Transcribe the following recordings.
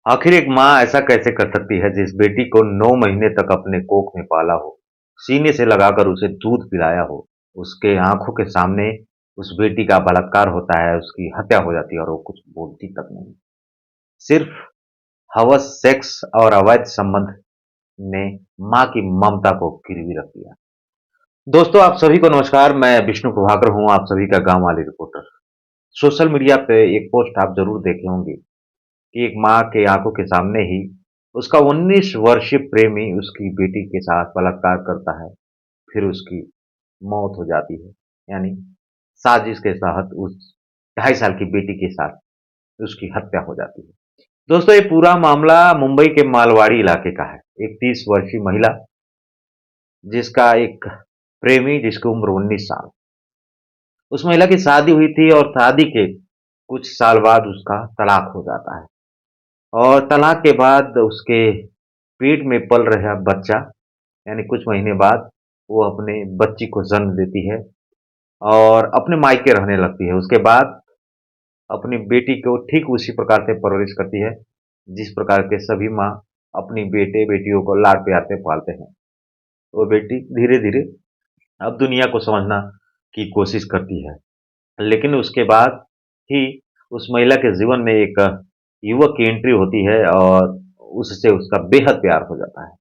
आखिर एक माँ ऐसा कैसे कर सकती है जिस बेटी को 9 महीने तक अपने कोख में पाला हो, सीने से लगाकर उसे दूध पिलाया हो, उसके आँखों के सामने उस बेटी का बलात्कार होता है, उसकी हत्या हो जाती है और वो कुछ बोलती तक नहीं। सिर्फ हवस, सेक्स और अवैध संबंध ने माँ की ममता को गिरवी रख दिया। दोस्तों आप सभी को नमस्कार, मैं विष्णु प्रभाकर हूँ, आप सभी का गाँव वाली रिपोर्टर। सोशल मीडिया पे एक पोस्ट आप ज़रूर देखे होंगे कि एक माँ के आंखों के सामने ही उसका 19 वर्षीय प्रेमी उसकी बेटी के साथ बलात्कार करता है, फिर उसकी मौत हो जाती है। यानी साजिश के तहत उस 2.5 साल की बेटी के साथ उसकी हत्या हो जाती है। दोस्तों ये पूरा मामला मुंबई के मालवाड़ी इलाके का है। एक 30 वर्षीय महिला जिसका एक प्रेमी जिसकी उम्र 19 साल, उस महिला की शादी हुई थी और शादी के कुछ साल बाद उसका तलाक हो जाता है। और तलाक के बाद उसके पेट में पल रहा बच्चा, यानी कुछ महीने बाद वो अपने बच्ची को जन्म देती है और अपने मायके रहने लगती है। उसके बाद अपनी बेटी को ठीक उसी प्रकार से परवरिश करती है, जिस प्रकार के सभी माँ अपनी बेटे-बेटियों को लाड प्यार से पालते हैं। वो बेटी धीरे-धीरे अब दुनिया को समझना की कोशिश करती है। लेकिन उसके बाद ही उस महिला के जीवन में एक युवक की एंट्री होती है और उससे उसका बेहद प्यार हो जाता है।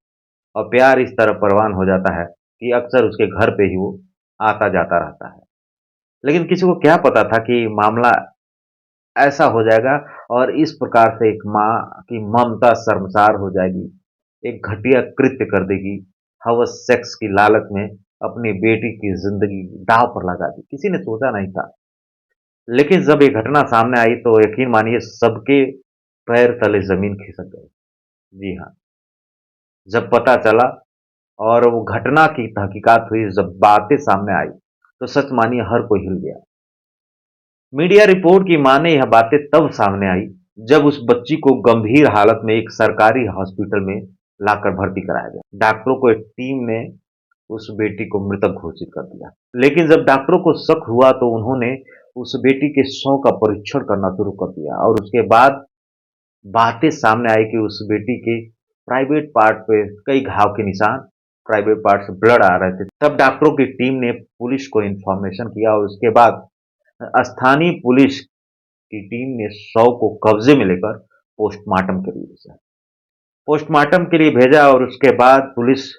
और प्यार इस तरह परवान हो जाता है कि अक्सर उसके घर पे ही वो आता-जाता रहता है। लेकिन किसी को क्या पता था कि मामला ऐसा हो जाएगा और इस प्रकार से एक माँ की ममता शर्मसार हो जाएगी, एक घटिया कृत्य कर देगी, हवस सेक्स की लालच में अपनी बेटी की ज़िंदगी दाँव पर लगा दी। किसी ने सोचा नहीं था। लेकिन जब ये घटना सामने आई तो यकीन मानिए सबके पैर तले ज़मीन खिसक गई। जी हाँ, जब पता चला और वो घटना की तहकीकात हुई, जब बातें सामने आई, तो सच मानिए हर कोई हिल गया। मीडिया रिपोर्ट की माने यह बातें तब सामने आई, जब उस बच्ची को गंभीर हालत में एक सरकारी हॉस्पिटल में लाकर भर्ती कराया गया। डॉक्टरों को एक टीम ने उस बेटी को मृतक घोषित कर दिया। लेकिन जब डॉक्टरों को शक हुआ तो उन्होंने उस बेटी के शव का परीक्षण करना शुरू कर दिया और उसके बाद बातें सामने आई कि उस बेटी के प्राइवेट पार्ट पे कई घाव के निशान, प्राइवेट पार्ट से ब्लड आ रहे थे। तब डॉक्टरों की टीम ने पुलिस को इन्फॉर्मेशन किया और उसके बाद स्थानीय पुलिस की टीम ने शव को कब्जे में लेकर पोस्टमार्टम के लिए भेजा। पोस्टमार्टम के लिए भेजा और उसके बाद पुलिस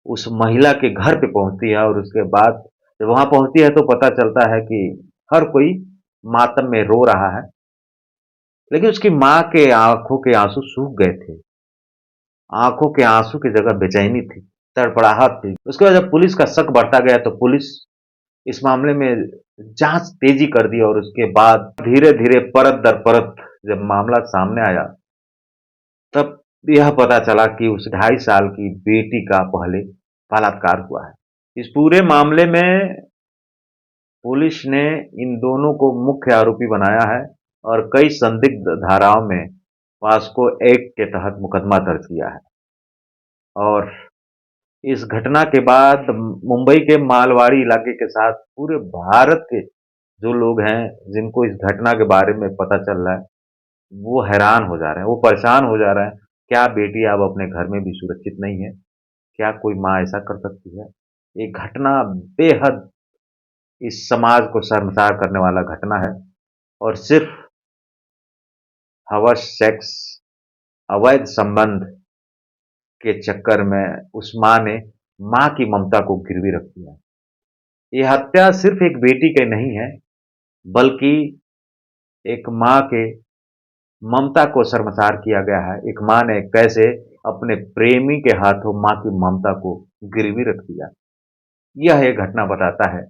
उस महिला के घर पे पहुंचती है और उसके बाद जब वहां पहुंचती है तो पता चलता है कि हर कोई मातम में रो रहा है, लेकिन उसकी माँ के आंखों के आंसू सूख गए थे। आंखों के आंसू की जगह बेचैनी थी, तड़पड़ाहट थी। उसके बाद जब पुलिस का शक बढ़ता गया तो पुलिस इस मामले में जांच तेजी कर दी और उसके बाद धीरे-धीरे परत दर परत जब मामला सामने आया, तब यह पता चला कि उस 2.5 साल की बेटी का पहले बलात्कार हुआ है। इस पूरे मामले में पुलिस ने इन दोनों को मुख्य आरोपी बनाया है और कई संदिग्ध धाराओं में पॉस्को एक्ट के तहत मुकदमा दर्ज किया है। और इस घटना के बाद मुंबई के मालवाड़ी इलाके के साथ पूरे भारत के जो लोग हैं, जिनको इस घटना के बारे में पता चल रहा है, वो हैरान हो जा रहे हैं, वो परेशान हो जा रहे हैं। क्या बेटी अब अपने घर में भी सुरक्षित नहीं है? क्या कोई माँ ऐसा कर सकती है? ये घटना बेहद इस समाज को शर्मसार करने वाला घटना है और सिर्फ हवस, सेक्स, अवैध संबंध के चक्कर में उस माँ ने माँ की ममता को गिरवी रख दिया। ये हत्या सिर्फ एक बेटी की नहीं है, बल्कि एक माँ के ममता को शर्मसार किया गया है। एक माँ ने कैसे अपने प्रेमी के हाथों माँ की ममता को गिरवी रख दिया, यह ये घटना बताता है।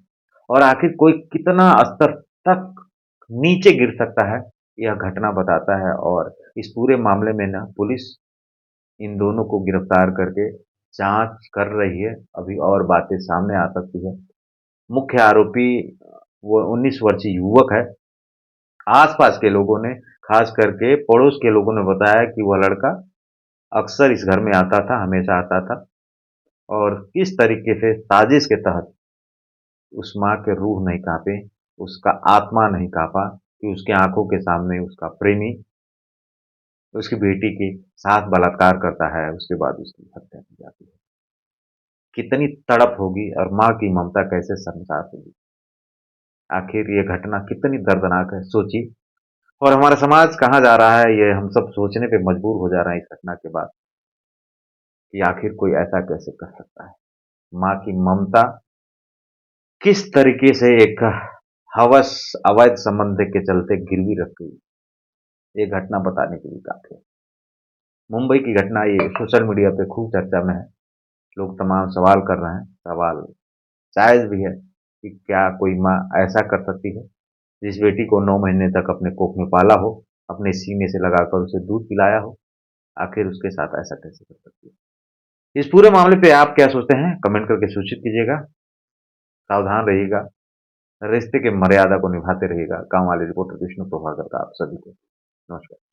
और आखिर कोई कितना स्तर तक नीचे गिर सकता है, यह घटना बताता है। और इस पूरे मामले में ना पुलिस इन दोनों को गिरफ्तार करके जांच कर रही है। अभी और बातें सामने आ सकती है। मुख्य आरोपी वो 19 वर्षीय युवक है। आसपास के लोगों ने, खास करके पड़ोस के लोगों ने बताया कि वह लड़का अक्सर इस घर में आता था, हमेशा आता था और किस तरीके से साजिश के तहत उस माँ के रूह नहीं कांपे, उसका आत्मा नहीं कांपा कि उसकी आंखों के सामने उसका प्रेमी उसकी बेटी के साथ बलात्कार करता है, उसके बाद उसकी हत्या की जाती है। कितनी तड़प होगी और माँ की ममता कैसे शर्मसार होगी। आखिर ये घटना कितनी दर्दनाक है, सोचिए। और हमारा समाज कहाँ जा रहा है, ये हम सब सोचने पे मजबूर हो जा रहे हैं इस घटना के बाद कि आखिर कोई ऐसा कैसे कर सकता है। माँ की ममता किस तरीके से एक हवस अवैध संबंध के चलते गिरवी रख गई, ये घटना बताने के लिए काफ़ी है। मुंबई की घटना ये सोशल मीडिया पे खूब चर्चा में है। लोग तमाम सवाल कर रहे हैं। सवाल जायज़ भी है कि क्या कोई माँ ऐसा कर सकती है, जिस बेटी को 9 महीने तक अपने कोख में पाला हो, अपने सीने से लगाकर उसे दूध पिलाया हो, आखिर उसके साथ ऐसा कैसे कर सकती है? इस पूरे मामले पे आप क्या सोचते हैं? कमेंट करके सूचित कीजिएगा। सावधान रहिएगा, रिश्ते की मर्यादा को निभाते रहिएगा। गाँव वाले रिपोर्टर विष्णु प्रभाकर का आप सभी को नमस्कार।